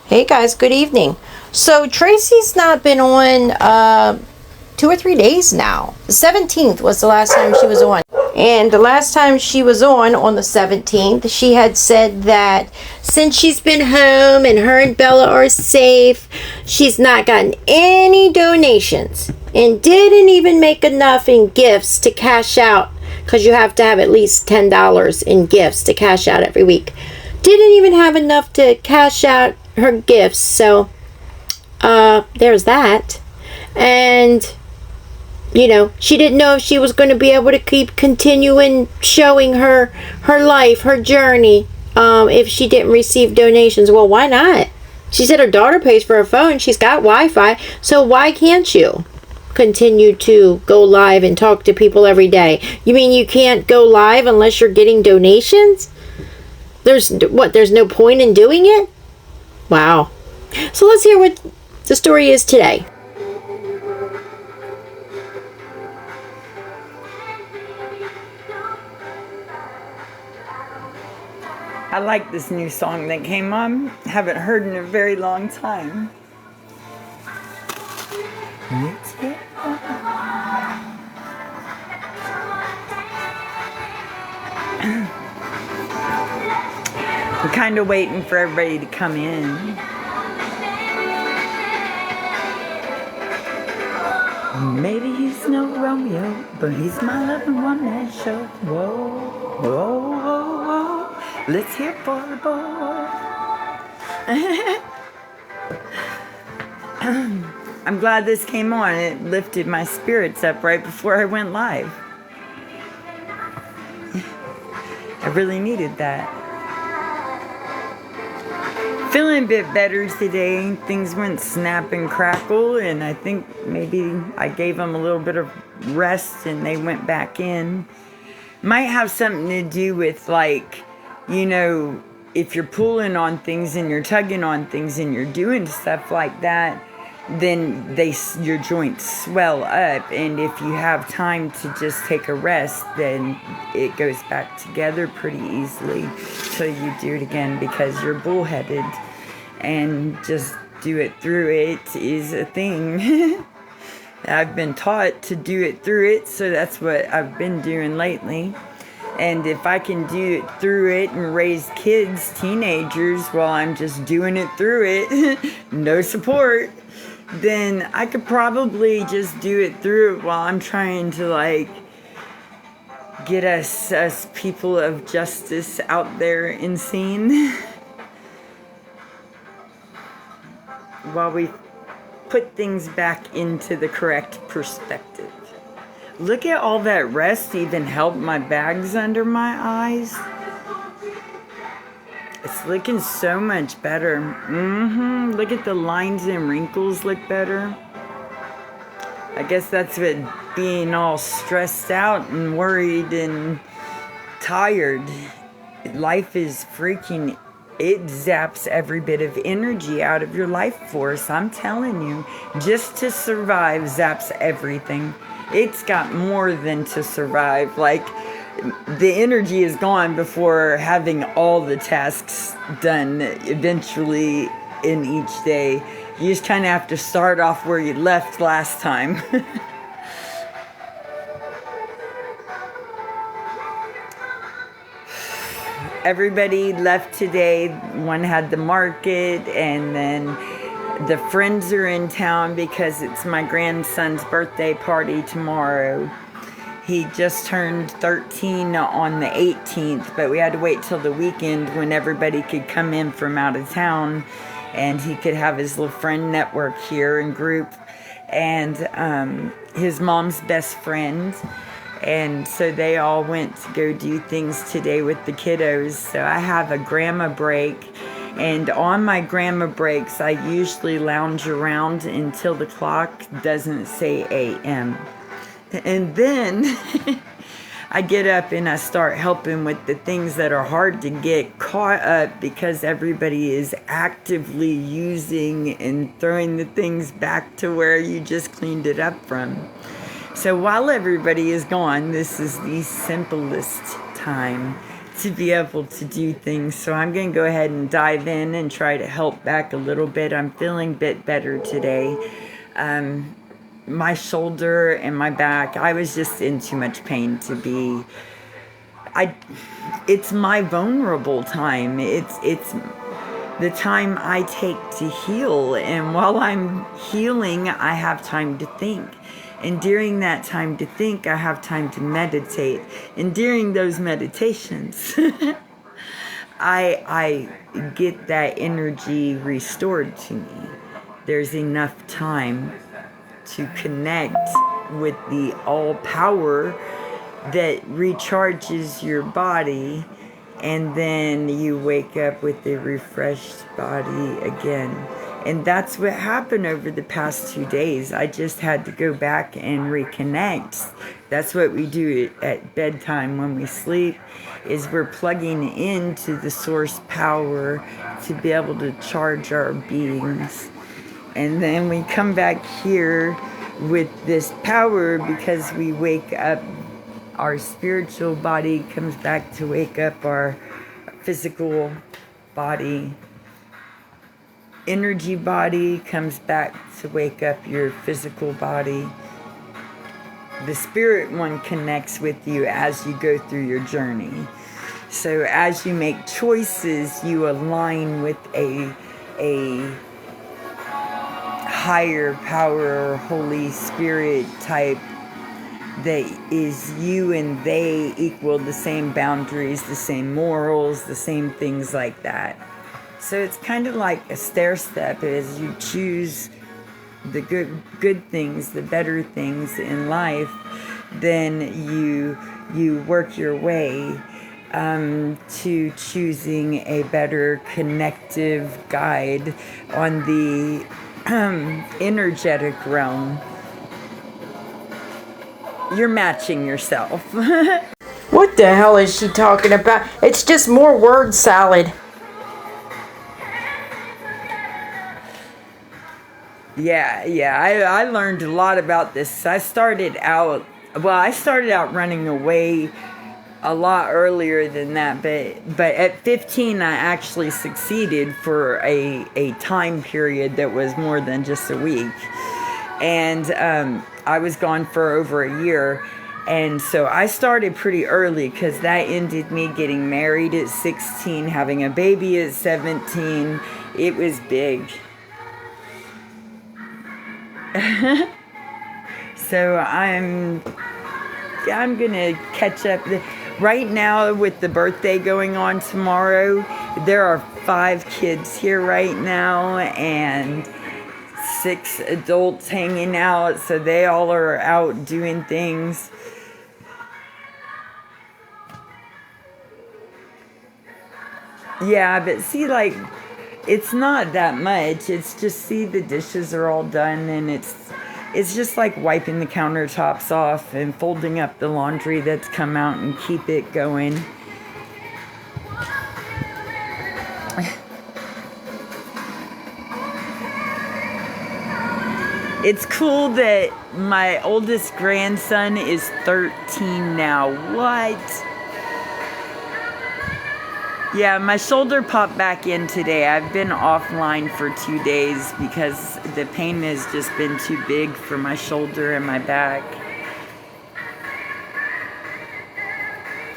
Hey guys, good evening. So Tracy's not been on 2 or 3 days now. The 17th was the last time she was on. And the last time she was on the 17th, she had said that since she's been home and her and Bella are safe, she's not gotten any donations and didn't even make enough in gifts to cash out, because you have to have at least $10 in gifts to cash out every week. Didn't even have enough to cash out her gifts, so there's that. And she didn't know if she was going to be able to keep continuing showing her life, her journey, if she didn't receive donations. Well, why not? She said her daughter pays for her phone. She's got Wi-Fi, so why can't you continue to go live and talk to people every day? You mean you can't go live unless you're getting donations? There's no point in doing it? Wow. So let's hear what the story is today. I like this new song that came on. Haven't heard in a very long time. I'm kind of waiting for everybody to come in. Maybe he's no Romeo, but he's my loving one-man show. Whoa, whoa, whoa, whoa. Let's hear for the boy. I'm glad this came on. It lifted my spirits up right before I went live. I really needed that. Feeling a bit better today. Things went snap and crackle, and I think maybe I gave them a little bit of rest and they went back in. Might have something to do with, like, if you're pulling on things and you're tugging on things and you're doing stuff like that, then your joints swell up, and if you have time to just take a rest, then it goes back together pretty easily till you do it again, because you're bullheaded, and just do it through it is a thing. I've been taught to do it through it, so that's what I've been doing lately. And if I can do it through it and raise kids, teenagers, while I'm just doing it through it, no support, then I could probably just do it through it while I'm trying to, get us people of justice out there and seen. While we put things back into the correct perspective. Look at all that rest even helped my bags under my eyes. It's looking so much better. Look at the lines and wrinkles look better. I guess that's what being all stressed out and worried and tired. Life is freaking, it zaps every bit of energy out of your life force. I'm telling you, just to survive zaps everything. It's got more than to survive. The energy is gone before having all the tasks done eventually in each day. You just kind of have to start off where you left last time. Everybody left today. One had the market, and then the friends are in town because it's my grandson's birthday party tomorrow. He just turned 13 on the 18th, but we had to wait till the weekend when everybody could come in from out of town and he could have his little friend network here and group, and his mom's best friend. And so they all went to go do things today with the kiddos. So I have a grandma break. And on my grandma breaks, I usually lounge around until the clock doesn't say a.m. And then I get up and I start helping with the things that are hard to get caught up, because everybody is actively using and throwing the things back to where you just cleaned it up from. So while everybody is gone, this is the simplest time to be able to do things. So I'm going to go ahead and dive in and try to help back a little bit. I'm feeling a bit better today. My shoulder and my back, I was just in too much pain to be... It's my vulnerable time. It's the time I take to heal. And while I'm healing, I have time to think. And during that time to think, I have time to meditate. And during those meditations, I get that energy restored to me. There's enough time to connect with the all power that recharges your body, and then you wake up with a refreshed body again. And that's what happened over the past 2 days. I just had to go back and reconnect. That's what we do at bedtime when we sleep, is we're plugging into the source power to be able to charge our beings. And then we come back here with this power because we wake up. Our spiritual body comes back to wake up our physical body. Energy body comes back to wake up your physical body. The spirit one connects with you as you go through your journey. So as you make choices, you align with a higher power or Holy Spirit type that is you, and they equal the same boundaries, the same morals, the same things like that. So it's kind of like a stair step as you choose the good things, the better things in life. Then you work your way to choosing a better connective guide on the energetic realm. You're matching yourself. What the hell is she talking about? It's just more word salad. Yeah, I learned a lot about this. I started out running away a lot earlier than that, but at 15 I actually succeeded for a time period that was more than just a week. And I was gone for over a year. And so I started pretty early because that ended me getting married at 16, having a baby at 17. It was big. So I'm gonna catch up. Right now, with the birthday going on tomorrow, there are 5 kids here right now and 6 adults hanging out, so they all are out doing things. Yeah, but see, like, it's not that much. It's just, see, the dishes are all done, and it's just like wiping the countertops off and folding up the laundry that's come out and keep it going. It's cool that my oldest grandson is 13 now. What? Yeah, my shoulder popped back in today. I've been offline for 2 days because the pain has just been too big for my shoulder and my back.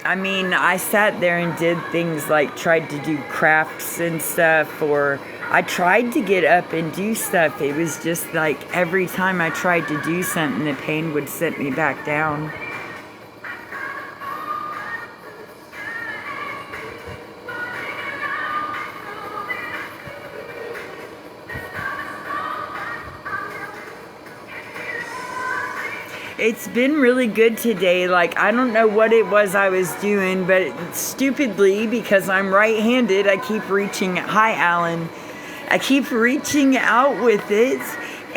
I mean, I sat there and did things like tried to do crafts and stuff, or I tried to get up and do stuff. It was just like every time I tried to do something, the pain would set me back down. It's been really good today. Like, I don't know what it was I was doing, but stupidly, because I'm right-handed, I keep reaching. Hi, Alan. I keep reaching out with it,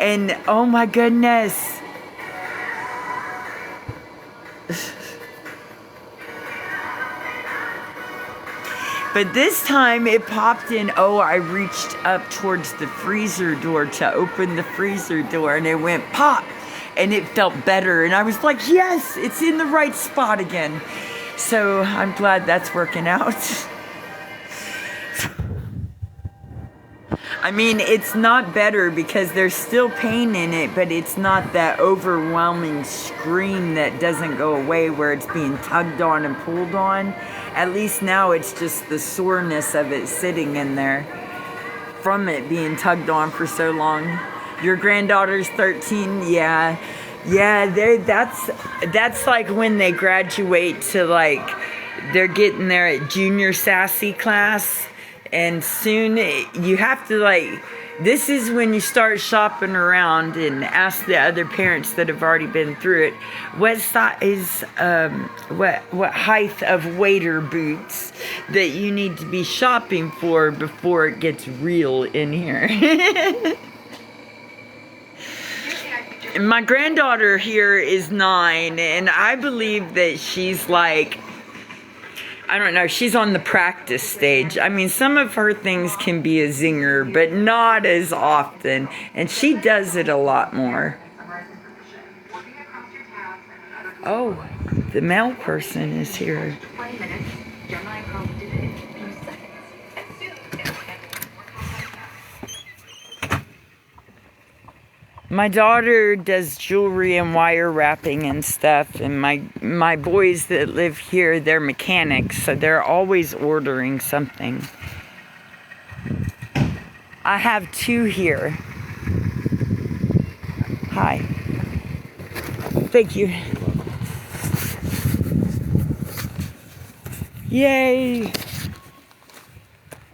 and oh my goodness. But this time it popped in. Oh, I reached up towards the freezer door to open the freezer door, and it went pop. And it felt better, and I was like, yes, it's in the right spot again. So I'm glad that's working out. I mean, it's not better because there's still pain in it, but it's not that overwhelming scream that doesn't go away where it's being tugged on and pulled on. At least now it's just the soreness of it sitting in there from it being tugged on for so long. Your granddaughter's 13, yeah. Yeah, that's like when they graduate to like, they're getting there at junior sassy class. And soon you have to like, this is when you start shopping around and ask the other parents that have already been through it, what size, what height of waiter boots that you need to be shopping for before it gets real in here. My granddaughter here is 9, and I believe that she's like, I don't know, she's on the practice stage. I mean, some of her things can be a zinger, but not as often. And she does it a lot more. Oh, the mail person is here. My daughter does jewelry and wire wrapping and stuff, and my boys that live here, they're mechanics, so they're always ordering something. I have 2 here. Hi. Thank you. Yay!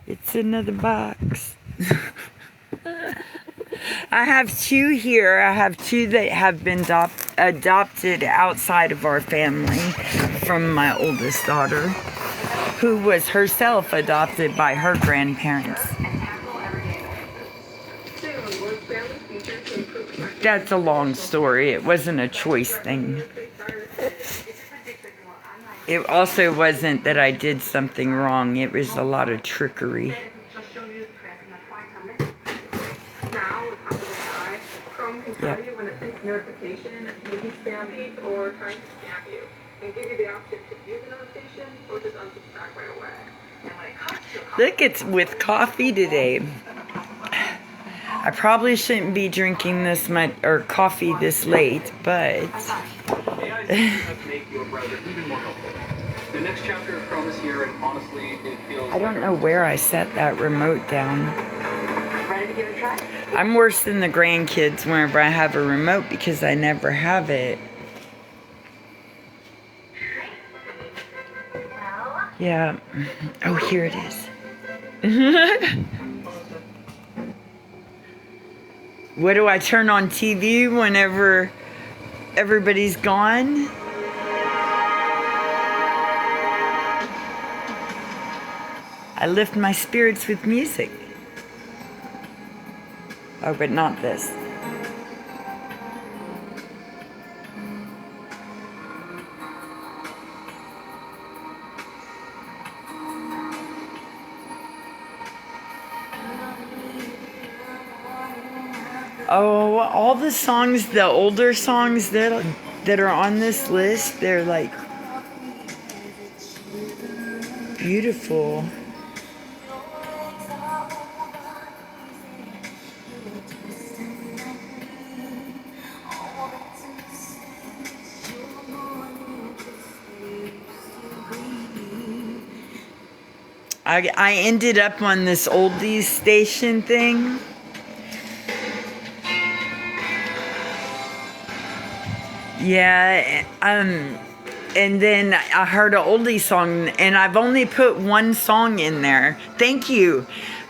It's another box. I have 2 here. I have 2 that have been adopted outside of our family from my oldest daughter, who was herself adopted by her grandparents. That's a long story. It wasn't a choice thing. It also wasn't that I did something wrong. It was a lot of trickery. Yep. Notification, maybe spam me or trying to scam you, and give you the option to view the notification or just unsubscribe right away. And when it comes to Look, it's with coffee today. I probably shouldn't be drinking this much or coffee this late, but the next chapter of promise here, and honestly, it feels I don't know where I set that remote down. ready to give it a try. I'm worse than the grandkids whenever I have a remote because I never have it. Yeah. Oh, here it is. What do I turn on TV whenever everybody's gone? I lift my spirits with music. Oh, but not this. Oh, all the songs, the older songs that are on this list, they're like beautiful. I ended up on this oldies station thing. Yeah, and then I heard an oldie song, and I've only put one song in there. Thank you.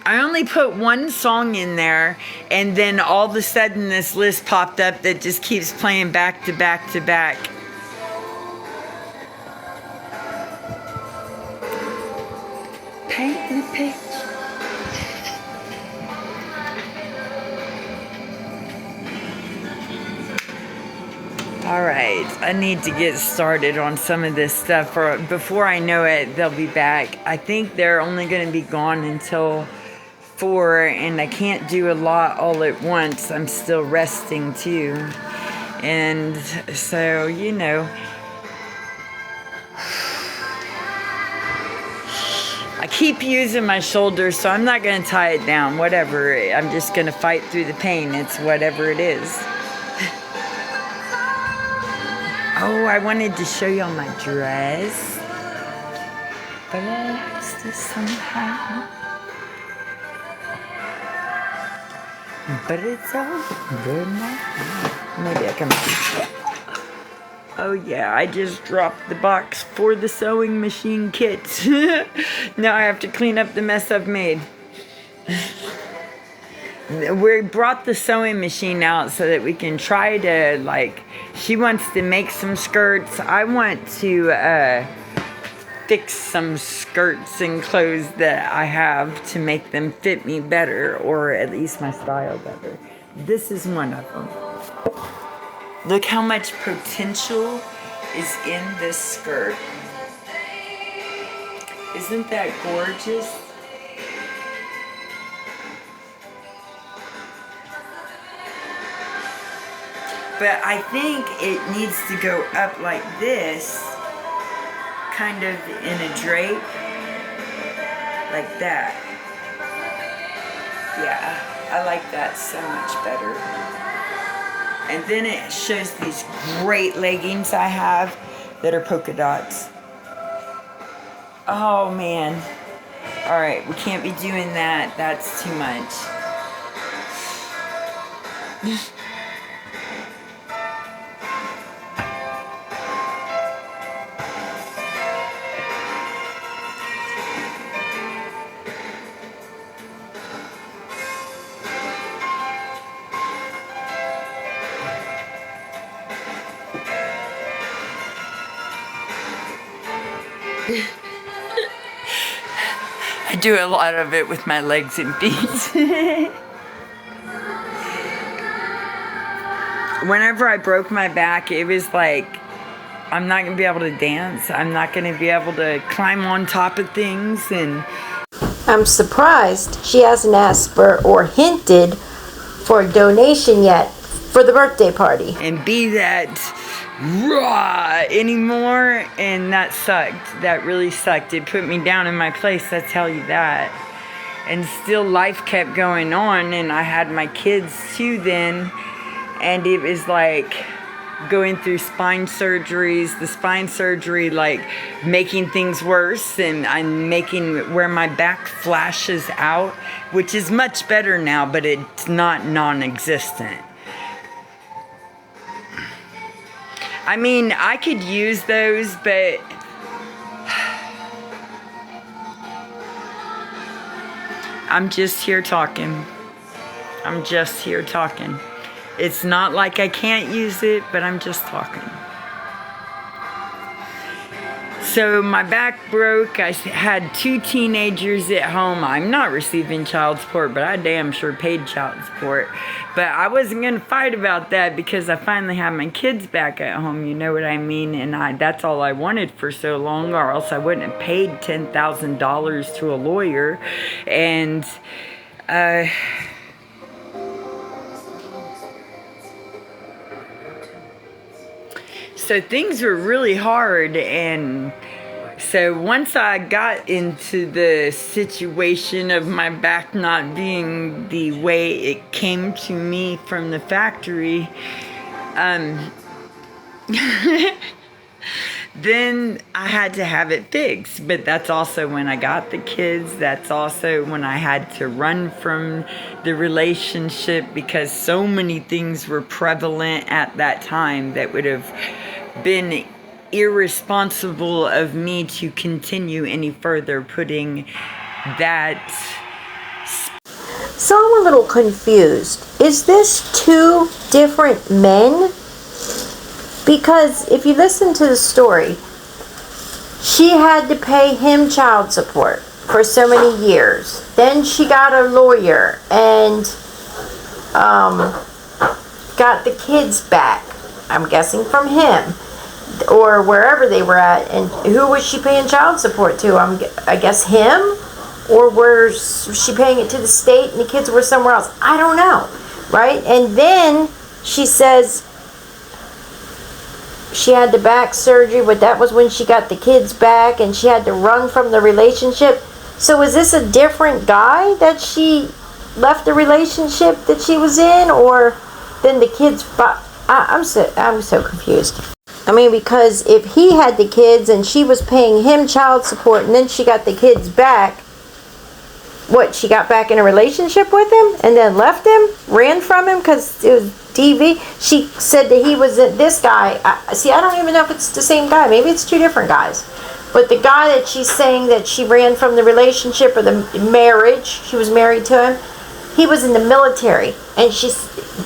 I only put one song in there, and then all of a sudden this list popped up that just keeps playing back to back to back. Paint the picture. All right, I need to get started on some of this stuff, or before I know it, they'll be back. I think they're only going to be gone until 4, and I can't do a lot all at once. I'm still resting too. And so, you know, keep using my shoulder, so I'm not going to tie it down. Whatever. I'm just going to fight through the pain. It's whatever it is. Oh, I wanted to show y'all my dress. But I lost it somehow. But it's all good now. Maybe I can... Oh yeah, I just dropped the box for the sewing machine kit. Now I have to clean up the mess I've made. We brought the sewing machine out so that we can try to, like, she wants to make some skirts. I want to fix some skirts and clothes that I have to make them fit me better, or at least my style better. This is one of them. Look how much potential is in this skirt. Isn't that gorgeous? But I think it needs to go up like this, kind of in a drape, like that. Yeah, I like that so much better. And then it shows these great leggings I have that are polka dots. Oh man. All right, we can't be doing that. That's too much. I do a lot of it with my legs and feet. Whenever I broke my back, it was like, I'm not going to be able to dance. I'm not going to be able to climb on top of things. And I'm surprised she hasn't asked for or hinted for a donation yet for the birthday party. And be that raw anymore, and that sucked. That really sucked. It put me down in my place, I tell you that. And still life kept going on, and I had my kids too then, and it was like going through spine surgeries, the spine surgery like making things worse, and I'm making where my back flashes out, which is much better now, but it's not non-existent. I mean, I could use those, but I'm just here talking. I'm just here talking. It's not like I can't use it, but I'm just talking. So my back broke. I had 2 teenagers at home. I'm not receiving child support, but I damn sure paid child support. But I wasn't going to fight about that because I finally have my kids back at home, you know what I mean? And that's all I wanted for so long, or else I wouldn't have paid $10,000 to a lawyer. And so things were really hard, and so once I got into the situation of my back not being the way it came to me from the factory, then I had to have it fixed. But that's also when I got the kids. That's also when I had to run from the relationship because so many things were prevalent at that time that would have been irresponsible of me to continue any further putting that. So I'm a little confused. Is this 2 different men? Because if you listen to the story, she had to pay him child support for so many years. Then she got a lawyer and got the kids back, I'm guessing from him or wherever they were at. And who was she paying child support to? I guess him? Or was she paying it to the state and the kids were somewhere else? I don't know, right? And then she says she had the back surgery, but that was when she got the kids back and she had to run from the relationship. So is this a different guy that she left the relationship that she was in, or then the kids? I'm so confused. I mean, because if he had the kids and she was paying him child support, and then she got the kids back, what, she got back in a relationship with him and then left him, ran from him because it was DV? She said that he was this guy. See, I don't even know if it's the same guy. Maybe it's two different guys. But the guy that she's saying that she ran from the relationship or the marriage, she was married to him, he was in the military. And she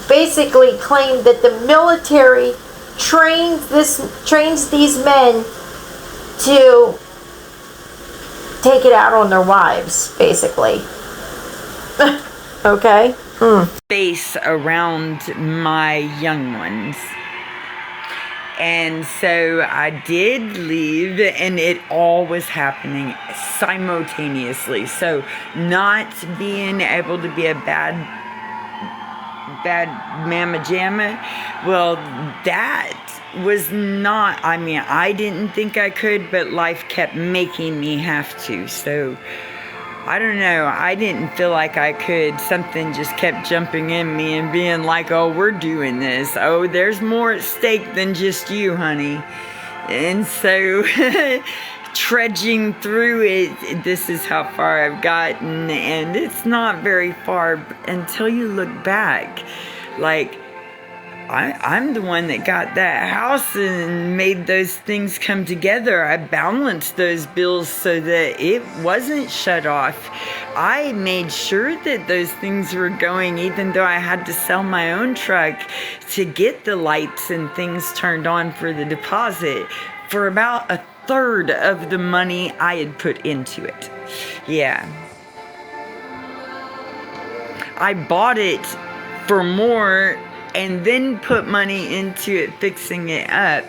basically claimed that the military trains these men to take it out on their wives, basically. Okay. Space around my young ones. And so I did leave, and it all was happening simultaneously. So not being able to be a bad mamma jamma, well, that was not, I mean, I didn't think I could, but life kept making me have to. So I don't know, I didn't feel like I could. Something just kept jumping in me and being like, oh, we're doing this. Oh, there's more at stake than just you, honey. And so trudging through it, this is how far I've gotten, and it's not very far until you look back. Like, I'm the one that got that house and made those things come together. I balanced those bills so that it wasn't shut off. I made sure that those things were going, even though I had to sell my own truck to get the lights and things turned on for the deposit for about a third of the money I had put into it. Yeah. I bought it for more and then put money into it, fixing it up.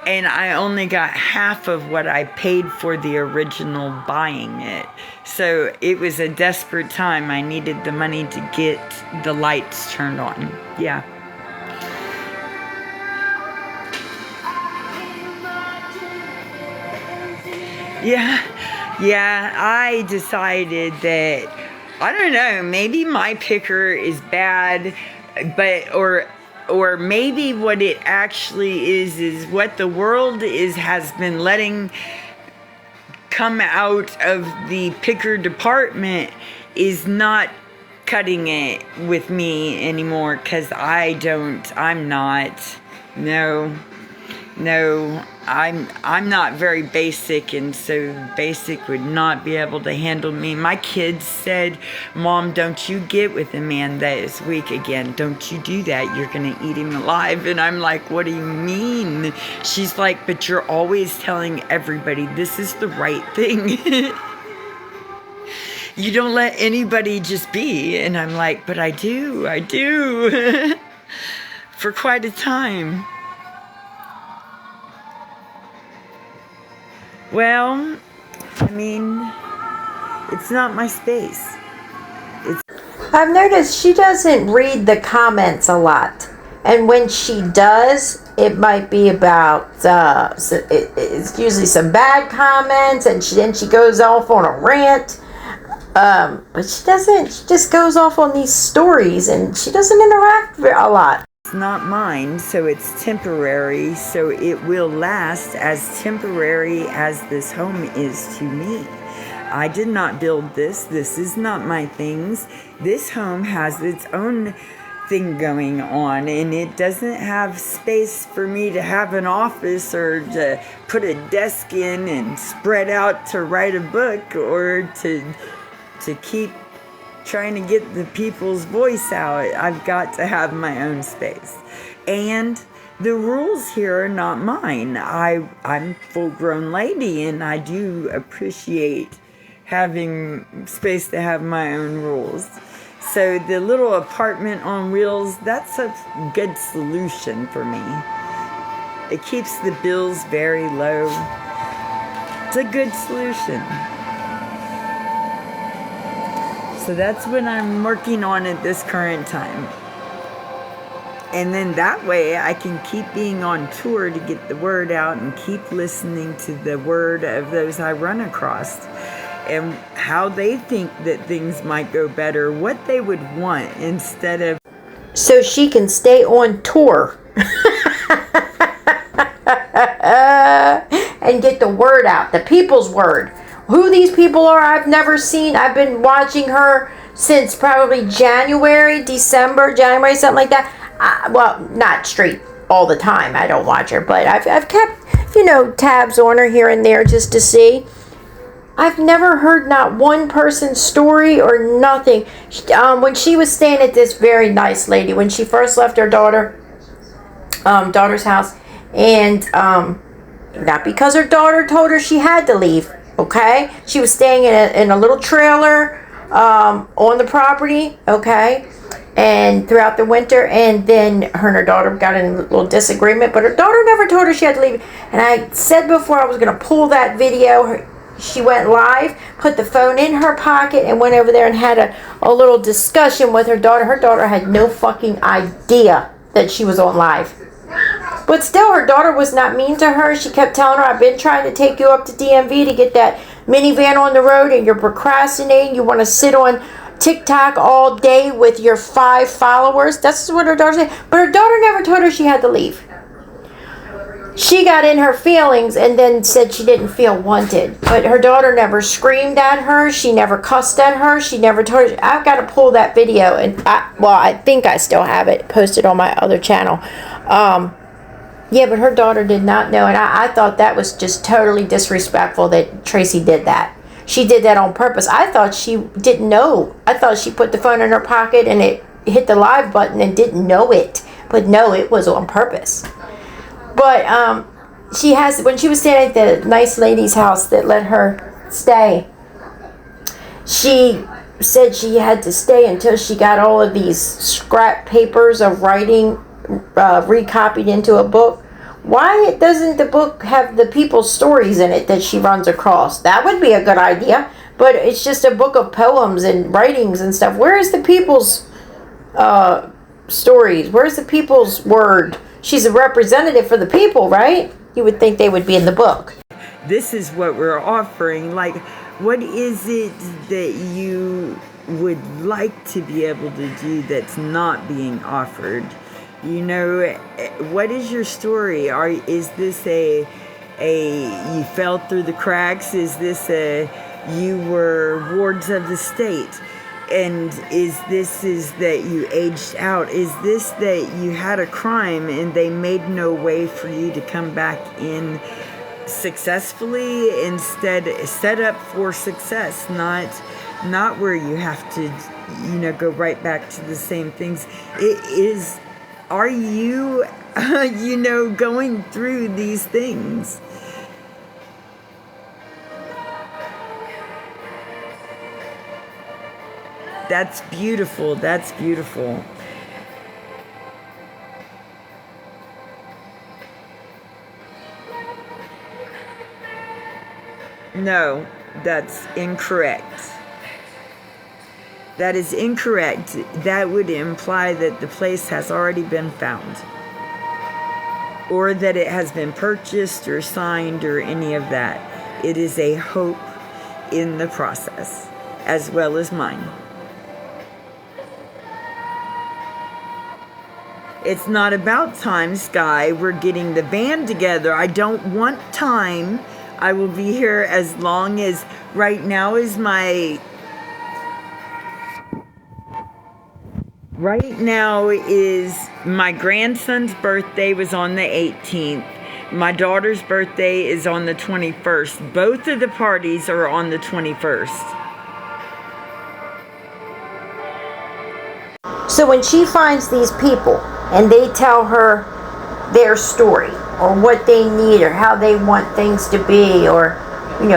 And I only got half of what I paid for the original buying it. So it was a desperate time. I needed the money to get the lights turned on. Yeah. Yeah, I decided that, I don't know, maybe my picker is bad, but, or maybe what it actually is what the world has been letting come out of the picker department is not cutting it with me anymore, because I'm not, no, I'm not very basic, and so basic would not be able to handle me. My kids said, Mom, don't you get with a man that is weak again. Don't you do that. You're going to eat him alive. And I'm like, what do you mean? She's like, but you're always telling everybody this is the right thing. You don't let anybody just be. And I'm like, but I do. For quite a time. Well, I mean, it's not my space. I've noticed she doesn't read the comments a lot. And when she does, it might be about, it's usually some bad comments, and then she goes off on a rant. But she just goes off on these stories, and she doesn't interact a lot. It's not mine, so it's temporary, so it will last as temporary as this home is to me. I did not build this. This is not my things. This home has its own thing going on, and it doesn't have space for me to have an office or to put a desk in and spread out to write a book or to keep trying to get the people's voice out. I've got to have my own space. And the rules here are not mine. I'm a full-grown lady, and I do appreciate having space to have my own rules. So the little apartment on wheels, that's a good solution for me. It keeps the bills very low. It's a good solution. So that's what I'm working on at this current time. And then that way I can keep being on tour to get the word out and keep listening to the word of those I run across. and how they think that things might go better, what they would want instead of... So she can stay on tour. And get the word out, the people's word. Who these people are, I've never seen. I've been watching her since probably January, something like that. Well, not straight all the time. I don't watch her, but I've kept, tabs on her here and there just to see. I've never heard not one person's story or nothing. When she was staying at this very nice lady, when she first left her daughter's house, and not because her daughter told her she had to leave, okay? She was staying in a little trailer on the property, okay? And throughout the winter, and then her and her daughter got in a little disagreement, but her daughter never told her she had to leave. And I said before I was going to pull that video. She went live, put the phone in her pocket, and went over there and had a little discussion with her daughter. Her daughter had no fucking idea that she was on live. But still, her daughter was not mean to her. She kept telling her, I've been trying to take you up to DMV to get that minivan on the road, and you're procrastinating. You want to sit on TikTok all day with your 5 followers. That's what her daughter said. But her daughter never told her she had to leave. She got in her feelings and then said she didn't feel wanted. But her daughter never screamed at her. She never cussed at her. She never told her. I've got to pull that video. And I think I still have it posted on my other channel. Yeah, but her daughter did not know. And I thought that was just totally disrespectful that Tracy did that. She did that on purpose. I thought she didn't know. I thought she put the phone in her pocket and it hit the live button and didn't know it. But no, it was on purpose. But when she was staying at the nice lady's house that let her stay, she said she had to stay until she got all of these scrap papers of writing recopied into a book. Why doesn't the book have the people's stories in it that she runs across? That would be a good idea. But it's just a book of poems and writings and stuff. Where is the people's stories? Where's the people's word? She's a representative for the people, right? You would think they would be in the book. This is what we're offering. Like, what is it that you would like to be able to do that's not being offered? What is your story? Is this a you fell through the cracks? Is this you were wards of the state? And is that you aged out? Is this that you had a crime and they made no way for you to come back in successfully, instead set up for success, not where you have to go right back to the same things? Are you going through these things? That's beautiful. That's beautiful. No, that's incorrect. That is incorrect. That would imply that the place has already been found, or that it has been purchased or signed or any of that. It is a hope in the process, as well as mine. It's not about time, Sky. We're getting the band together. I don't want time. I will be here as long as... Right now is my grandson's birthday was on the 18th. My daughter's birthday is on the 21st. Both of the parties are on the 21st. So when she finds these people and they tell her their story or what they need or how they want things to be, or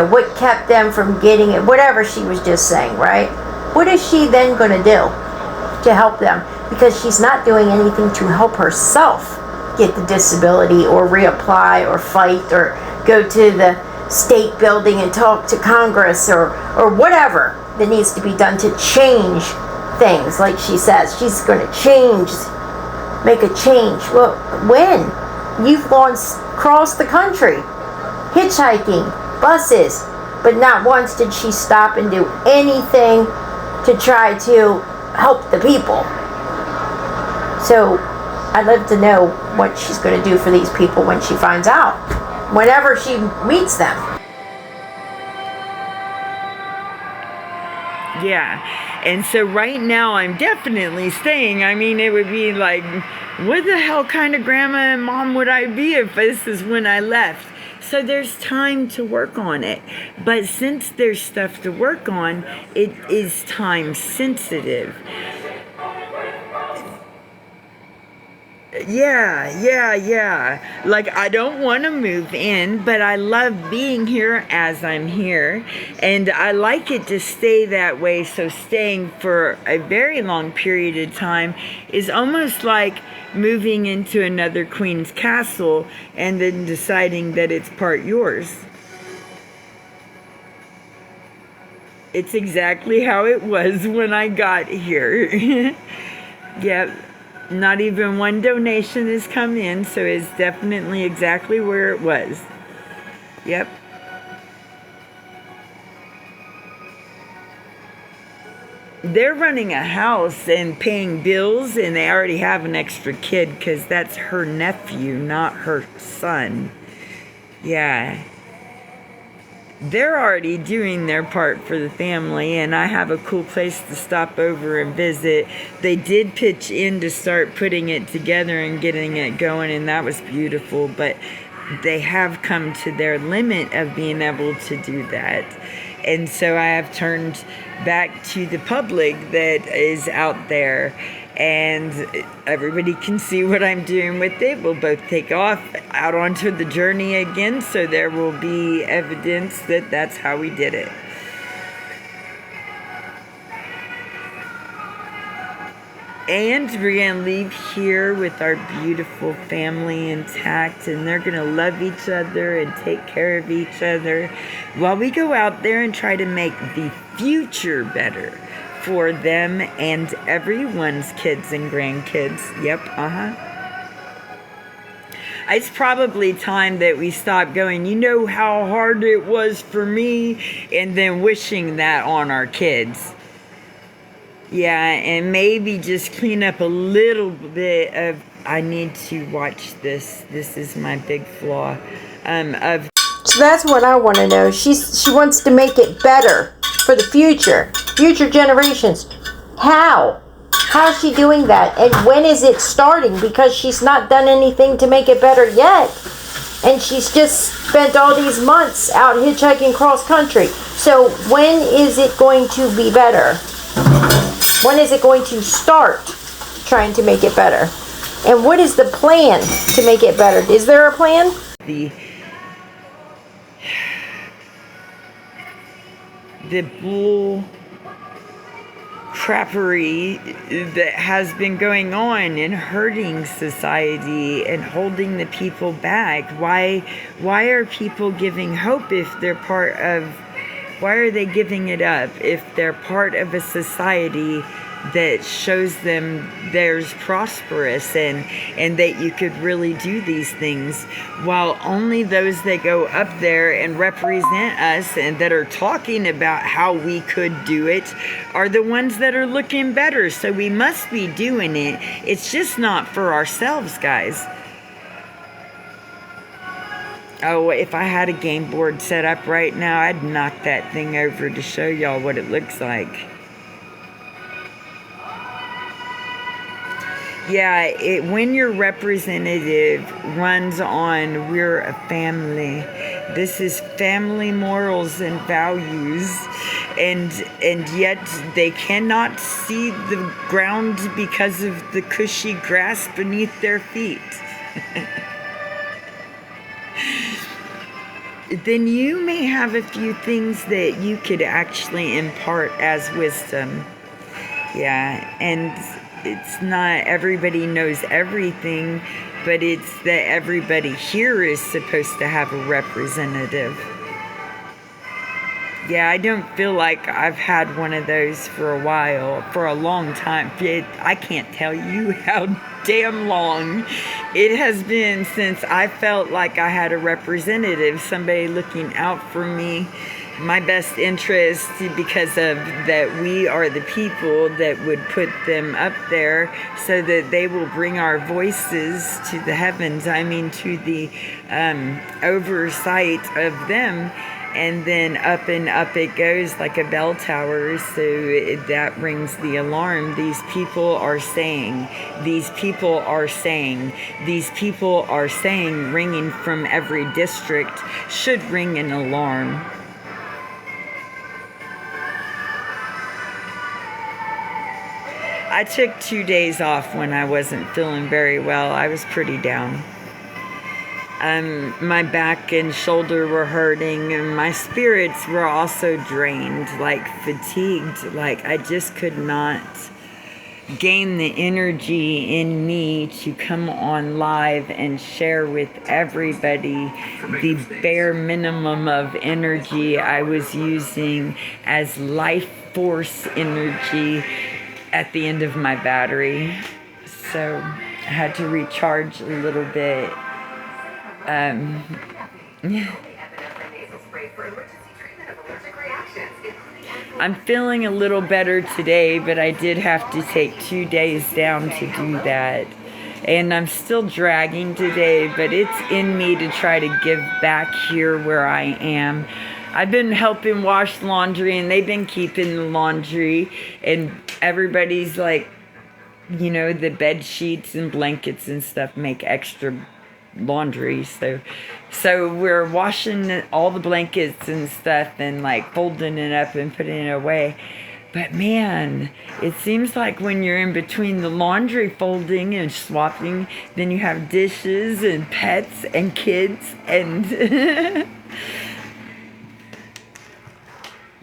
what kept them from getting it, whatever she was just saying, right? What is she then going to do to help them? Because she's not doing anything to help herself get the disability or reapply or fight or go to the state building and talk to Congress or whatever that needs to be done to change things. Like she says, she's going to make a change. Well, when? You've gone across the country, hitchhiking, buses, but not once did she stop and do anything to try to help the people. So I'd love to know what she's going to do for these people when she finds out, whenever she meets them. Yeah, and so right now I'm definitely staying. I mean, it would be like, what the hell kind of grandma and mom would I be if this is when I left? So there's time to work on it. But since there's stuff to work on, it is time sensitive. Yeah. Like, I don't want to move in, but I love being here as I'm here. And I like it to stay that way. So staying for a very long period of time is almost like moving into another queen's castle and then deciding that it's part yours. It's exactly how it was when I got here. Yep. Not even one donation has come in, so it's definitely exactly where it was. Yep. They're running a house and paying bills, and they already have an extra kid because that's her nephew, not her son. Yeah. They're already doing their part for the family, and I have a cool place to stop over and visit. They did pitch in to start putting it together and getting it going, and that was beautiful, but they have come to their limit of being able to do that. And so I have turned back to the public that is out there, and everybody can see what I'm doing with it. We'll both take off out onto the journey again, so there will be evidence that that's how we did it. And we're going to leave here with our beautiful family intact, and they're going to love each other and take care of each other while we go out there and try to make the future better for them and everyone's kids and grandkids. Yep, It's probably time that we stop going, you know how hard it was for me, and then wishing that on our kids. Yeah, and maybe just clean up a little bit of, I need to watch this. This is my big flaw. So that's what I want to know. She wants to make it better for the future generations. How? How is she doing that? And when is it starting? Because she's not done anything to make it better yet. And she's just spent all these months out hitchhiking cross country. So when is it going to be better? When is it going to start trying to make it better? And what is the plan to make it better? Is there a plan? The bull crappery that has been going on and hurting society and holding the people back. Why are people giving hope if they're part of, why are they giving it up if they're part of a society that shows them there's prosperous and that you could really do these things, while only those that go up there and represent us and that are talking about how we could do it are the ones that are looking better. So we must be doing it. It's just not for ourselves, guys. Oh, if I had a game board set up right now, I'd knock that thing over to show y'all what it looks like. Yeah, when your representative runs on, we're a family. This is family morals and values. And yet they cannot see the ground because of the cushy grass beneath their feet. Then you may have a few things that you could actually impart as wisdom. Yeah, and it's not everybody knows everything, but it's that everybody here is supposed to have a representative. Yeah, I don't feel like I've had one of those for a while, for a long time. I can't tell you how damn long it has been since I felt like I had a representative, somebody looking out for me my best interest, because of that we are the people that would put them up there so that they will bring our voices to the heavens. I mean, to the oversight of them. And then up and up it goes like a bell tower. So that rings the alarm. These people are saying, these people are saying, these people are saying, ringing from every district should ring an alarm. I took 2 days off when I wasn't feeling very well. I was pretty down. My back and shoulder were hurting, and my spirits were also drained, like fatigued. Like I just could not gain the energy in me to come on live and share with everybody the bare minimum of energy I was using as life force energy at the end of my battery. So I had to recharge a little bit. I'm feeling a little better today, but I did have to take 2 days down to do that. And I'm still dragging today, but it's in me to try to give back here where I am. I've been helping wash laundry, and they've been keeping the laundry, and everybody's like, you know, the bed sheets and blankets and stuff make extra laundry. So we're washing all the blankets and stuff and like folding it up and putting it away. But man, it seems like when you're in between the laundry folding and swapping, then you have dishes and pets and kids and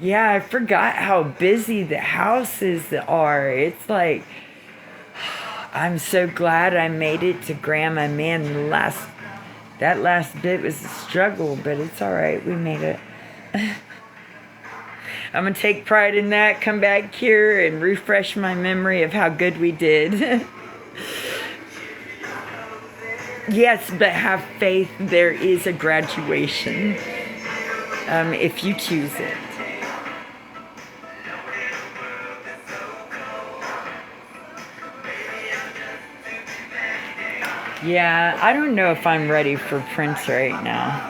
yeah, I forgot how busy the houses are. It's like, I'm so glad I made it to Grandma. Man, that last bit was a struggle, but it's all right. We made it. I'm going to take pride in that, come back here and refresh my memory of how good we did. Yes, but have faith. There is a graduation if you choose it. Yeah, I don't know if I'm ready for Prince right now.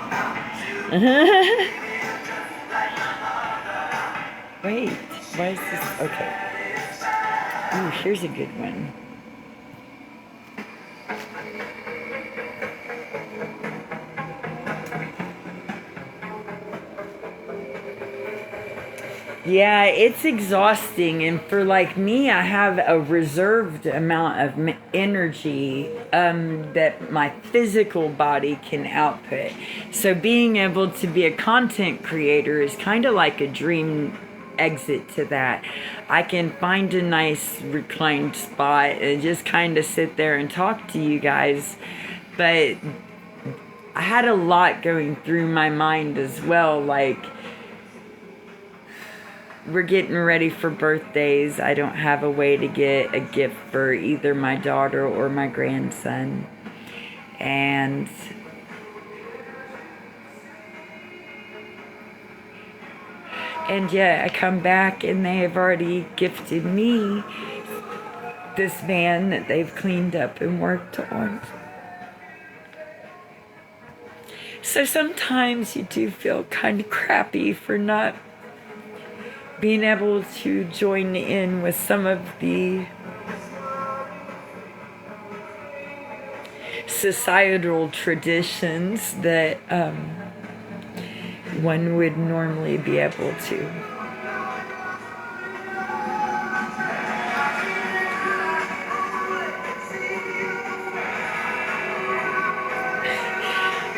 Wait, why is this? Okay. Ooh, here's a good one. Yeah, it's exhausting, and for like me, I have a reserved amount of energy that my physical body can output. So being able to be a content creator is kind of like a dream exit to that. I can find a nice reclined spot and just kind of sit there and talk to you guys, but I had a lot going through my mind as well, like, we're getting ready for birthdays. I don't have a way to get a gift for either my daughter or my grandson. And yeah, I come back and they have already gifted me this van that they've cleaned up and worked on. So sometimes you do feel kind of crappy for not being able to join in with some of the societal traditions that one would normally be able to.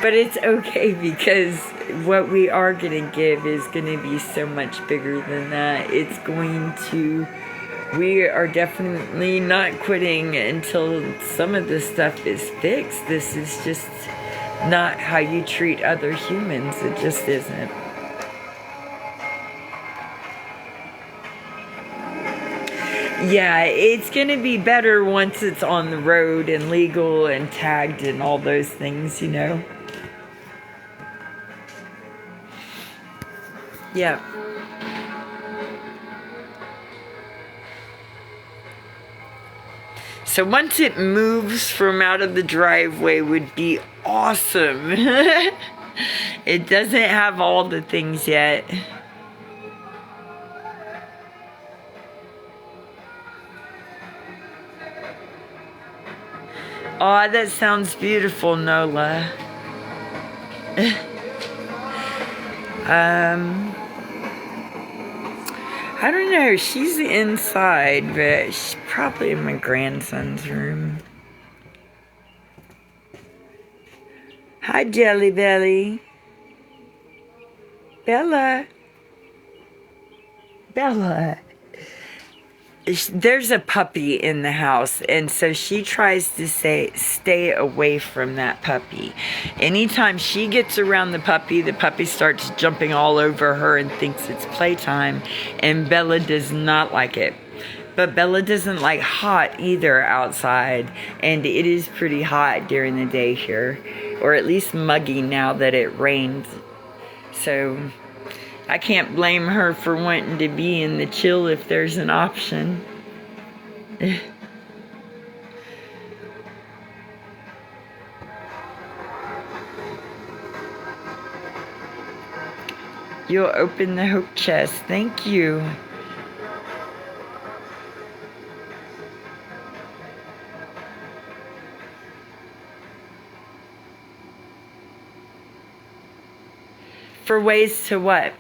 But it's okay, because what we are going to give is going to be so much bigger than that. It's going to... We are definitely not quitting until some of this stuff is fixed. This is just not how you treat other humans. It just isn't. Yeah, it's going to be better once it's on the road and legal and tagged and all those things, you know. Yeah. So once it moves from out of the driveway would be awesome. It doesn't have all the things yet. Oh, that sounds beautiful, Nola. I don't know. She's inside, but she's probably in my grandson's room. Hi, Jelly Belly. Bella. Bella. There's a puppy in the house, and so she tries to stay away from that puppy. Anytime she gets around the puppy starts jumping all over her and thinks it's playtime, and Bella does not like it. But Bella doesn't like hot either outside, and it is pretty hot during the day here, or at least muggy now that it rained. So I can't blame her for wanting to be in the chill if there's an option. You'll open the hope chest. Thank you. For ways to what?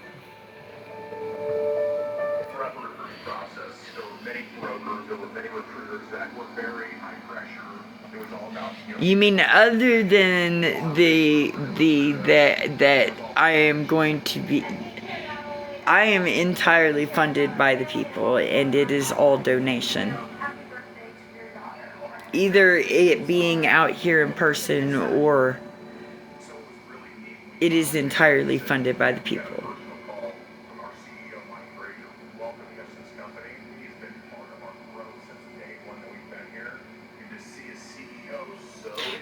You mean other than that I am going to be, I am entirely funded by the people, and it is all donation. Either it being out here in person or it is entirely funded by the people.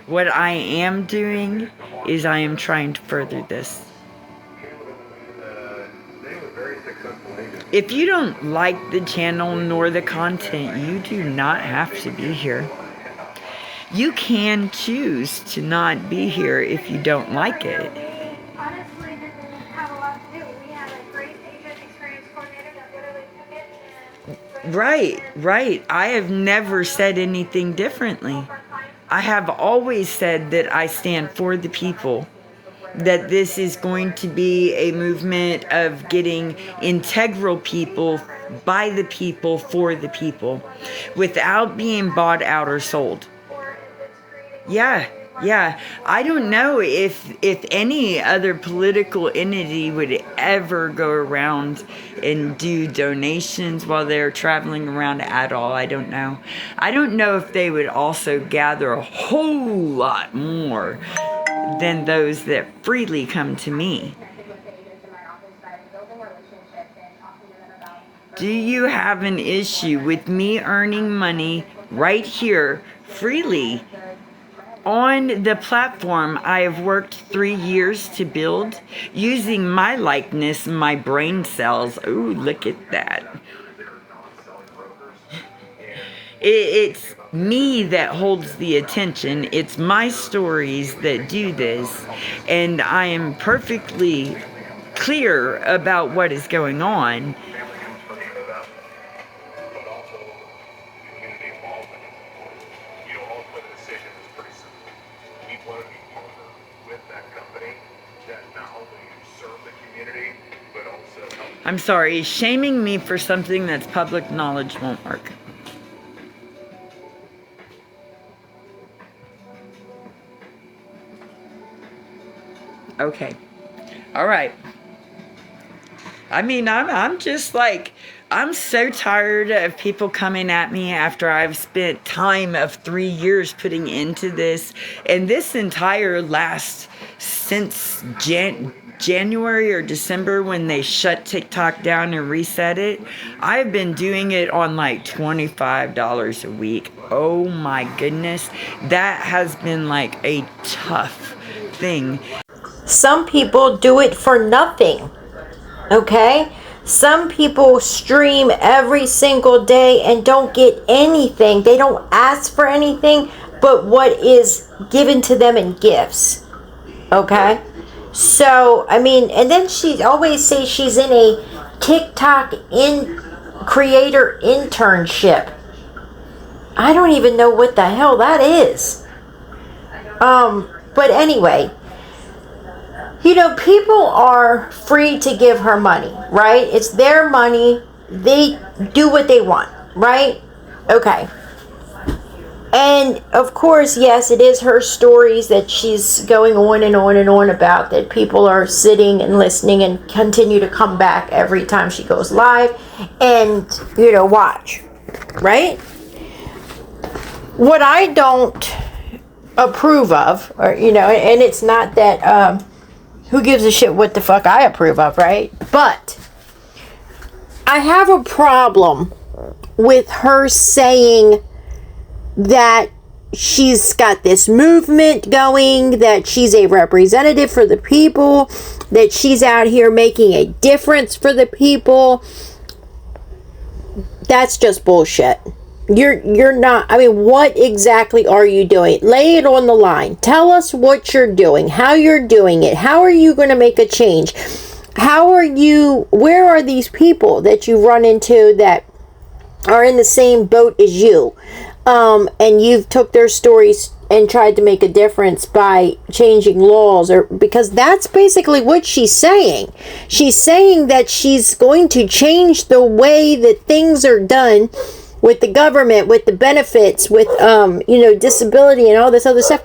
What I am doing is I am trying to further this. If you don't like the channel nor the content, you do not have to be here. You can choose to not be here if you don't like it. Honestly, didn't have a lot to do. We had a great agent experience coordinator that literally took it and Right. I have never said anything differently. I have always said that I stand for the people, that this is going to be a movement of getting integral people by the people for the people without being bought out or sold. Yeah. I don't know if any other political entity would ever go around and do donations while they're traveling around at all. I don't know. I don't know if they would also gather a whole lot more than those that freely come to me. Do you have an issue with me earning money right here freely on the platform I have worked 3 years to build, using my likeness, my brain cells? Ooh, look at that. It's me that holds the attention. It's my stories that do this. And I am perfectly clear about what is going on. I'm sorry, shaming me for something that's public knowledge won't work. Okay. All right. I mean, I'm just like, I'm so tired of people coming at me after I've spent time of 3 years putting into this. And this entire last, since January or December when they shut TikTok down and reset it, I've been doing it on like $25 a week. Oh my goodness. That has been like a tough thing. Some people do it for nothing. Okay? Some people stream every single day and don't get anything. They don't ask for anything but what is given to them in gifts. Okay? So, I mean, and then she always says she's in a TikTok creator internship. I don't even know what the hell that is. But anyway, you know, people are free to give her money, right? It's their money. They do what they want, right? Okay. And of course, yes, it is her stories that she's going on and on and on about, that people are sitting and listening and continue to come back every time she goes live and, you know, watch, right? What I don't approve of, or, you know, and it's not that, who gives a shit what the fuck I approve of, right? But I have a problem with her saying that she's got this movement going, that she's a representative for the people, that she's out here making a difference for the people. That's just bullshit. You're not, I mean, what exactly are you doing? Lay it on the line. Tell us what you're doing, how you're doing it. How are you going to make a change? Where are these people that you run into that are in the same boat as you? And you've took their stories and tried to make a difference by changing laws, or because that's basically what she's saying. She's saying that she's going to change the way that things are done with the government, with the benefits, with disability and all this other stuff.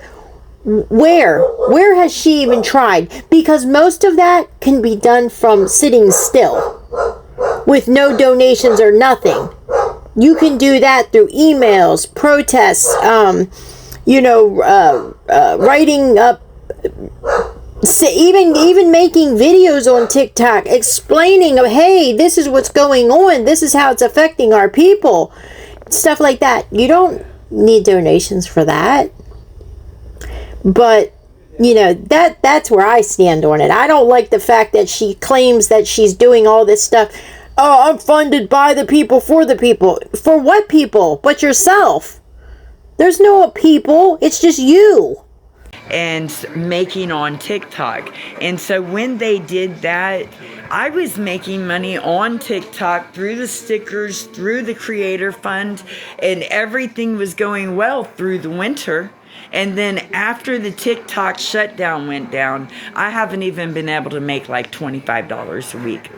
Where has she even tried? Because most of that can be done from sitting still with no donations or nothing. You can do that through emails, protests, writing up, even making videos on TikTok explaining, hey, this is what's going on, this is how it's affecting our people, stuff like that. You don't need donations for that. But you know, that's where I stand on it. I don't like the fact that she claims that she's doing all this stuff. Oh, I'm funded by the people, for the people. For what people? But yourself. There's no people. It's just you. And making on TikTok. And so when they did that, I was making money on TikTok through the stickers, through the creator fund, and everything was going well through the winter. And then after the TikTok shutdown went down, I haven't even been able to make like $25 a week.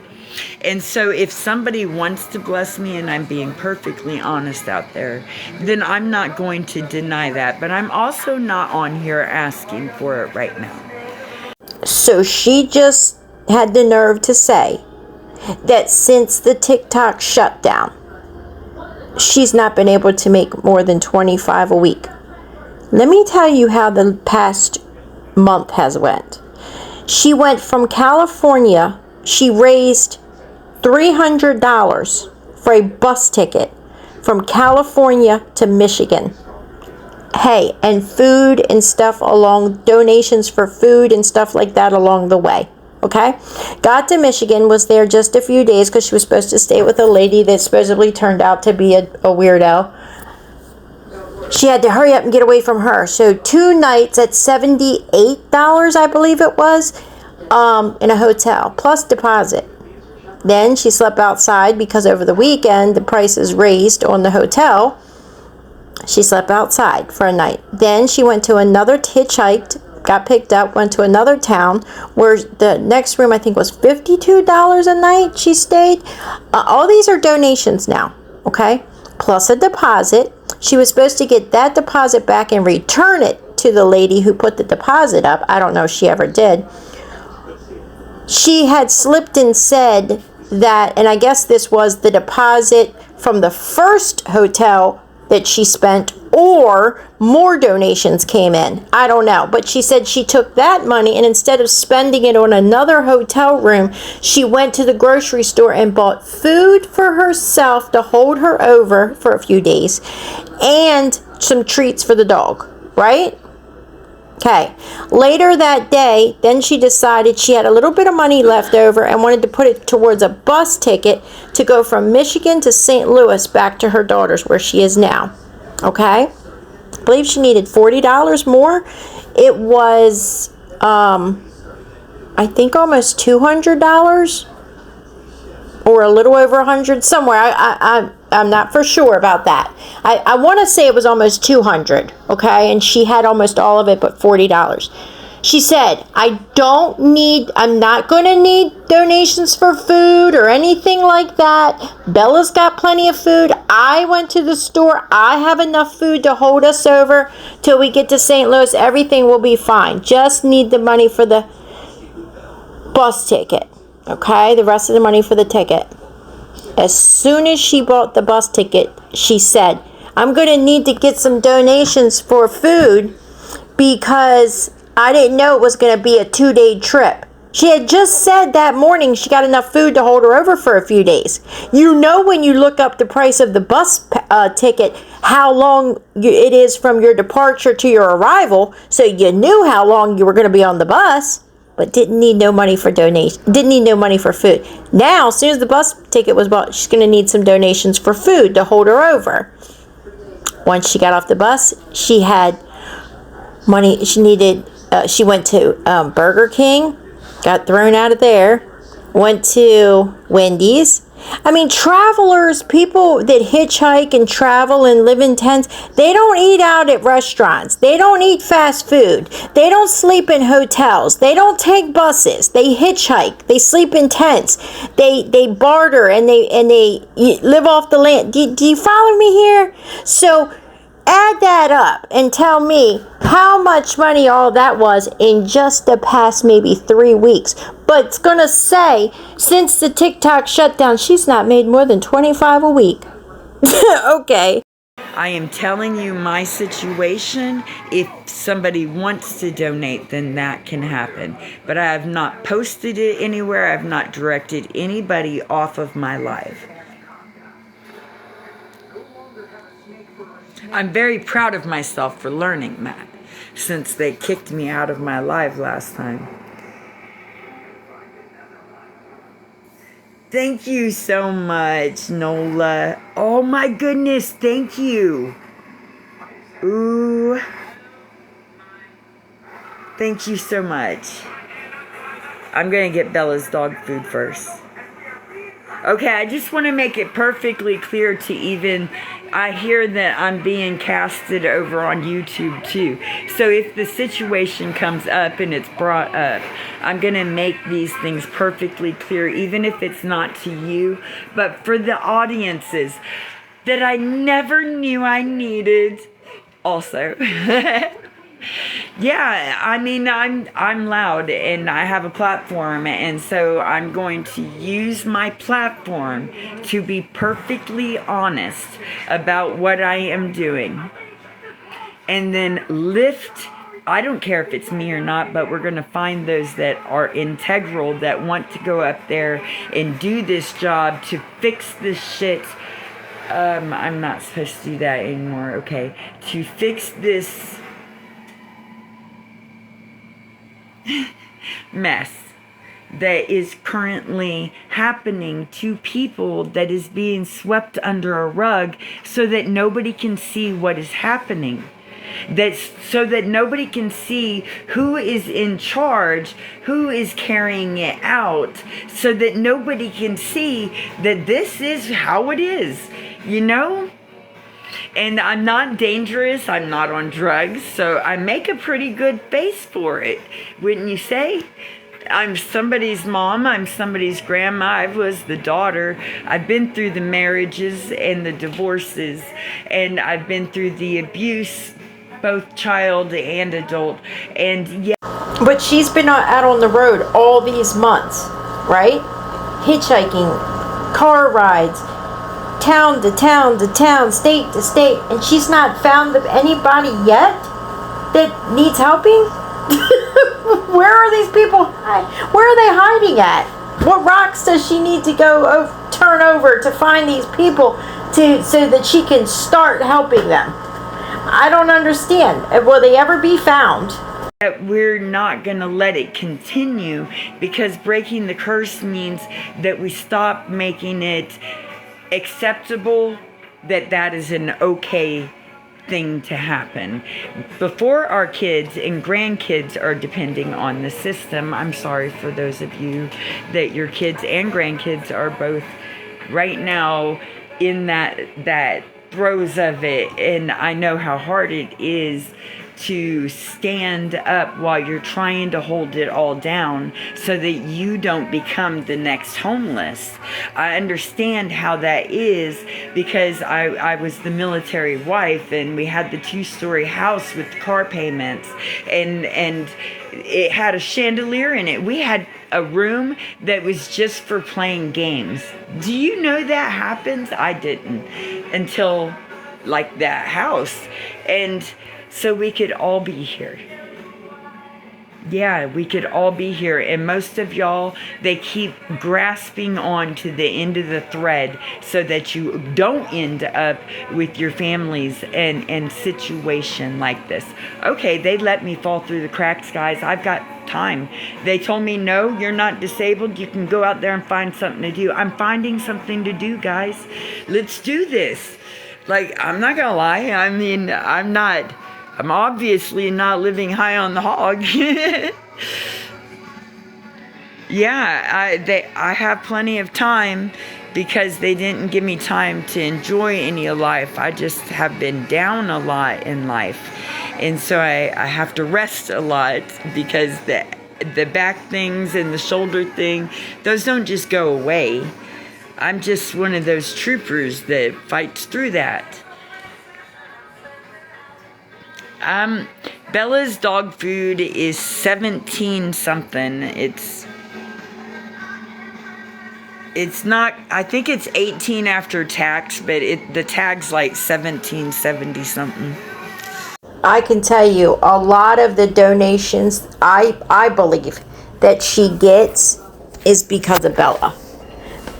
And so if somebody wants to bless me, and I'm being perfectly honest out there, then I'm not going to deny that. But I'm also not on here asking for it right now. So she just had the nerve to say that since the TikTok shutdown, she's not been able to make more than $25 a week. Let me tell you how the past month has went. She went from California. She raised $300 for a bus ticket from California to Michigan. Hey, and food and stuff along, donations for food and stuff like that along the way. Okay? Got to Michigan, was there just a few days because she was supposed to stay with a lady that supposedly turned out to be a weirdo. She had to hurry up and get away from her. So 2 nights at $78, I believe it was, in a hotel, plus deposit. Then she slept outside because over the weekend the prices raised on the hotel. She slept outside for a night. Then she went to another, hitchhiked, got picked up, went to another town where the next room I think was $52 a night she stayed. All these are donations now, okay? Plus a deposit. She was supposed to get that deposit back and return it to the lady who put the deposit up. I don't know if she ever did. She had slipped and said that, and I guess this was the deposit from the first hotel that she spent, or more donations came in. I don't know. But she said she took that money, and instead of spending it on another hotel room, she went to the grocery store and bought food for herself to hold her over for a few days, and some treats for the dog, right? Okay. Later that day, then she decided she had a little bit of money left over and wanted to put it towards a bus ticket to go from Michigan to St. Louis back to her daughter's where she is now. Okay. I believe she needed $40 more. It was, I think almost $200 or a little over 100 somewhere. I'm not for sure about that. I want to say it was almost 200. Okay. And she had almost all of it, but $40. She said, I'm not going to need donations for food or anything like that. Bella's got plenty of food. I went to the store. I have enough food to hold us over till we get to St. Louis. Everything will be fine. Just need the money for the bus ticket. Okay, the rest of the money for the ticket. As soon as she bought the bus ticket, she said, I'm going to need to get some donations for food because I didn't know it was going to be a 2-day trip. She had just said that morning she got enough food to hold her over for a few days. You know, when you look up the price of the bus ticket, how long it is from your departure to your arrival, so you knew how long you were going to be on the bus, but didn't need no money for donation. Didn't need no money for food. Now, as soon as the bus ticket was bought, she's going to need some donations for food to hold her over. Once she got off the bus, she had money. She needed. She went to Burger King, got thrown out of there, went to Wendy's. I mean, travelers, people that hitchhike and travel and live in tents, they don't eat out at restaurants. They don't eat fast food. They don't sleep in hotels. They don't take buses. They hitchhike. They sleep in tents. They barter and they live off the land. Do you follow me here? So add that up and tell me how much money all that was in just the past maybe 3 weeks. But it's going to say, since the TikTok shutdown, she's not made more than $25 a week. Okay. I am telling you my situation. If somebody wants to donate, then that can happen. But I have not posted it anywhere. I have not directed anybody off of my live. I'm very proud of myself for learning that, since they kicked me out of my live last time. Thank you so much, Nola. Oh my goodness, thank you. Ooh. Thank you so much. I'm going to get Bella's dog food first. Okay, I just want to make it perfectly clear to even, I hear that I'm being casted over on YouTube too. So if the situation comes up and it's brought up, I'm going to make these things perfectly clear, even if it's not to you, but for the audiences that I never knew I needed also. Yeah, I mean, I'm loud and I have a platform, and so I'm going to use my platform to be perfectly honest about what I am doing. And then lift, I don't care if it's me or not, but we're going to find those that are integral, that want to go up there and do this job to fix this shit. I'm not supposed to do that anymore, okay? To fix this mess that is currently happening to people, that is being swept under a rug so that nobody can see what is happening. So that nobody can see who is in charge, who is carrying it out, so that nobody can see that this is how it is, you know? And I'm not dangerous, I'm not on drugs, so I make a pretty good face for it, wouldn't you say? I'm somebody's mom, I'm somebody's grandma, I was the daughter. I've been through the marriages and the divorces, and I've been through the abuse, both child and adult, and yeah. But she's been out on the road all these months, right? Hitchhiking, car rides, town to town to town, state to state, and she's not found anybody yet that needs helping? Where are these people? Where are they hiding at? What rocks does she need to go turn over to find these people so that she can start helping them? I don't understand. Will they ever be found? that we're not going to let it continue, because breaking the curse means that we stop making it acceptable that that is an okay thing to happen. Before our kids and grandkids are depending on the system, I'm sorry for those of you that your kids and grandkids are both right now in that throes of it, and I know how hard it is to stand up while you're trying to hold it all down so that you don't become the next homeless. I understand how that is, because I was the military wife, and we had the 2-story house with car payments, and it had a chandelier in it. We had a room that was just for playing games. Do you know that happens? I didn't until like that house. And so we could all be here. Yeah, we could all be here. And most of y'all, they keep grasping on to the end of the thread so that you don't end up with your families and situation like this. Okay, they let me fall through the cracks, guys. I've got time. They told me, no, you're not disabled. You can go out there and find something to do. I'm finding something to do, guys. Let's do this. Like, I'm not gonna lie. I mean, I'm obviously not living high on the hog. Yeah, I have plenty of time, because they didn't give me time to enjoy any of life. I just have been down a lot in life. And so I have to rest a lot, because the back things and the shoulder thing, those don't just go away. I'm just one of those troopers that fights through that. Bella's dog food is 17 something. It's not, I think it's 18 after tax, but the tag's like 1770 something. I can tell you a lot of the donations I believe that she gets is because of Bella.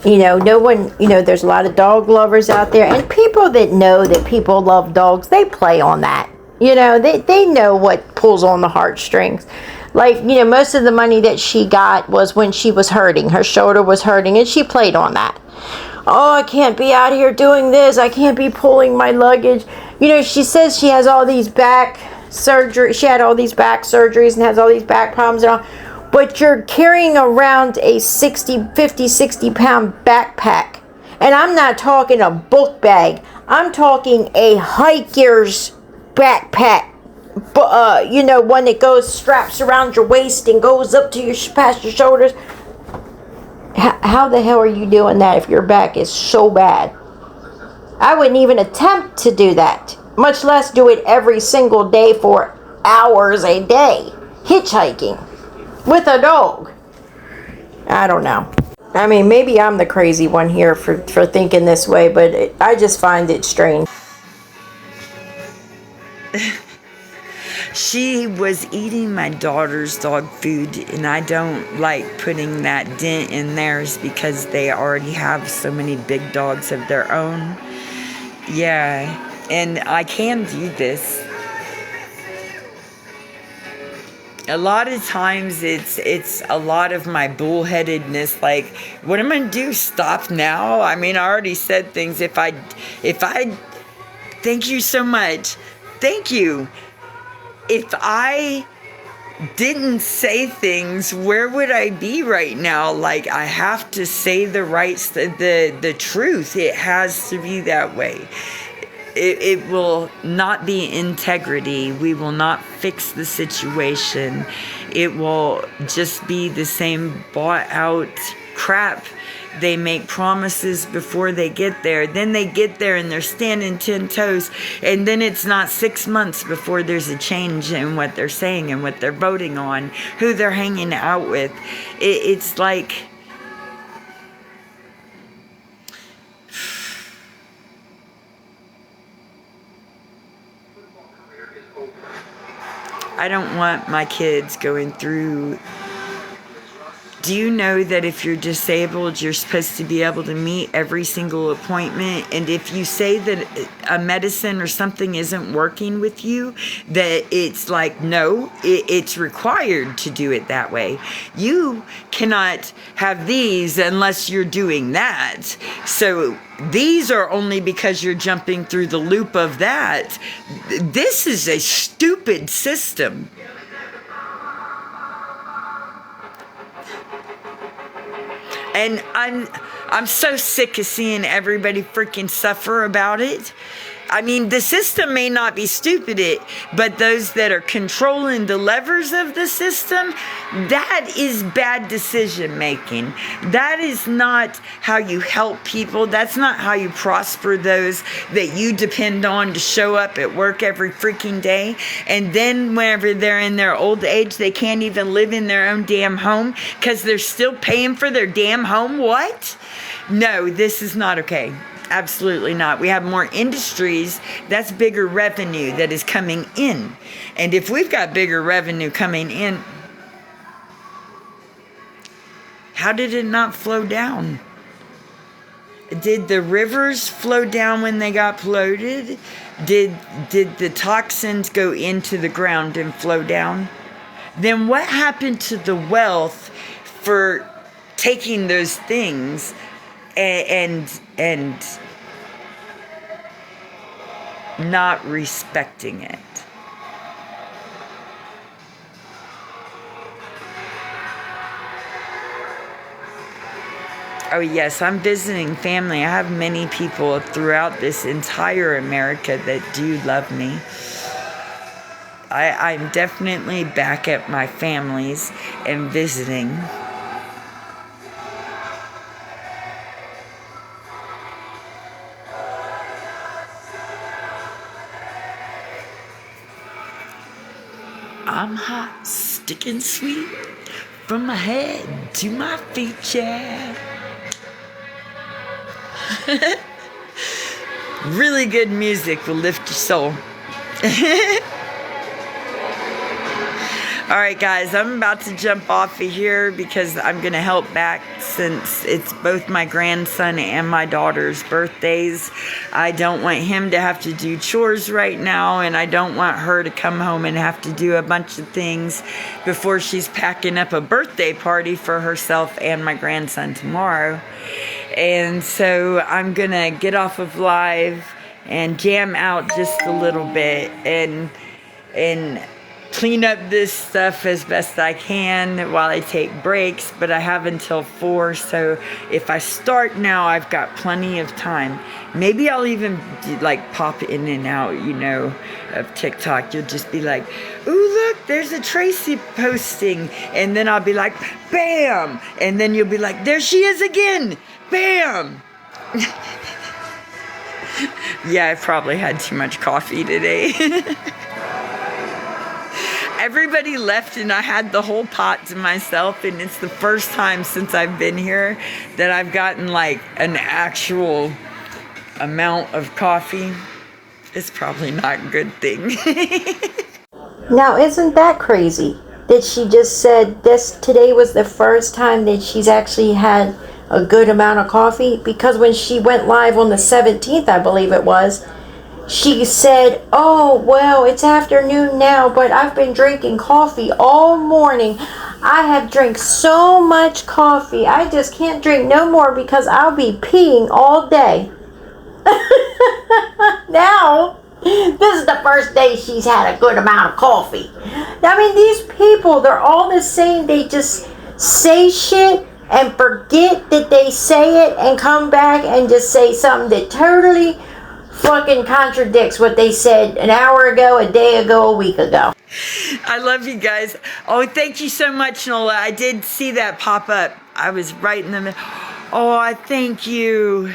You know, no one, you know, there's a lot of dog lovers out there, and people that know that people love dogs, they play on that. You know, they know what pulls on the heartstrings. Like, you know, most of the money that she got was when she was hurting. Her shoulder was hurting, and she played on that. Oh, I can't be out here doing this. I can't be pulling my luggage. You know, she says she has all these back surgery. She had all these back surgeries and has all these back problems and all. But you're carrying around a 50, 60-pound backpack. And I'm not talking a book bag. I'm talking a hiker's backpack. You know, one that straps around your waist and goes up to past your shoulders. How the hell are you doing that if your back is so bad? I wouldn't even attempt to do that, much less do it every single day for hours a day, hitchhiking with a dog. I don't know. I mean, maybe I'm the crazy one here for thinking this way, but I just find it strange. She was eating my daughter's dog food, and I don't like putting that dent in theirs because they already have so many big dogs of their own. Yeah, and I can do this. A lot of times it's a lot of my bullheadedness, like, what am I gonna do? Stop now? I mean, I already said things. If I thank you so much. Thank you. If I didn't say things, where would I be right now? Like, I have to say the truth. It has to be that way. It will not be integrity. We will not fix the situation. It will just be the same bought out crap. They make promises before they get there. Then they get there and they're standing 10 toes. And then it's not 6 months before there's a change in what they're saying and what they're voting on, who they're hanging out with. It's like, I don't want my kids going through Do you know that if you're disabled, you're supposed to be able to meet every single appointment? And if you say that a medicine or something isn't working with you, that it's like, no, it's required to do it that way. You cannot have these unless you're doing that. So these are only because you're jumping through the loop of that. This is a stupid system. And I'm so sick of seeing everybody freaking suffer about it. I mean, the system may not be stupid, but those that are controlling the levers of the system, that is bad decision making. That is not how you help people. That's not how you prosper those that you depend on to show up at work every freaking day. And then whenever they're in their old age, they can't even live in their own damn home because they're still paying for their damn home. What? No, this is not okay. Absolutely not. We have more industries. That's bigger revenue that is coming in. And if we've got bigger revenue coming in, how did it not flow down? Did the rivers flow down when they got polluted? Did the toxins go into the ground and flow down? Then what happened to the wealth for taking those things and not respecting it? Oh yes, I'm visiting family. I have many people throughout this entire America that do love me. I'm definitely back at my family's and visiting. I'm hot, sticking sweet, from my head to my feet, yeah. Really good music will lift your soul. Alright guys, I'm about to jump off of here because I'm going to help back since it's both my grandson and my daughter's birthdays. I don't want him to have to do chores right now, and I don't want her to come home and have to do a bunch of things before she's packing up a birthday party for herself and my grandson tomorrow. And so I'm going to get off of live and jam out just a little bit and clean up this stuff as best I can while I take breaks, but I have until 4, so if I start now, I've got plenty of time. Maybe I'll even like pop in and out, you know, of TikTok. You'll just be like, ooh, look, there's a Tracy posting, and then I'll be like, bam, and then you'll be like, there she is again, bam. Yeah, I probably had too much coffee today. Everybody left and I had the whole pot to myself, and it's the first time since I've been here that I've gotten like an actual amount of coffee. It's probably not a good thing. Now, isn't that crazy that she just said this today was the first time that she's actually had a good amount of coffee? Because when she went live on the 17th, I believe it was, she said, oh, well, it's afternoon now, but I've been drinking coffee all morning. I have drank so much coffee. I just can't drink no more because I'll be peeing all day. Now, this is the first day she's had a good amount of coffee. I mean, these people, they're all the same. They just say shit and forget that they say it and come back and just say something that totally fucking contradicts what they said an hour ago, a day ago, a week ago. I love you guys. Oh, thank you so much, Nola. I did see that pop up. I was right in the middle. Oh, I thank you.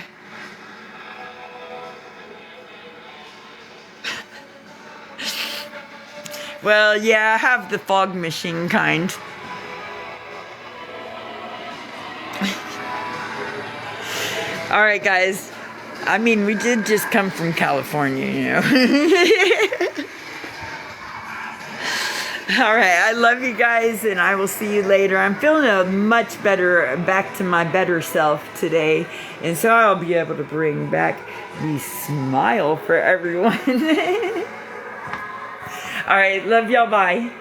Well, yeah, I have the fog machine kind. All right, guys. I mean, we did just come from California, you know. All right, I love you guys, and I will see you later. I'm feeling a much better, back to my better self today, and so I'll be able to bring back the smile for everyone. All right, love y'all, bye.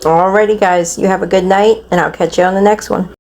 Alrighty, guys. You have a good night, and I'll catch you on the next one.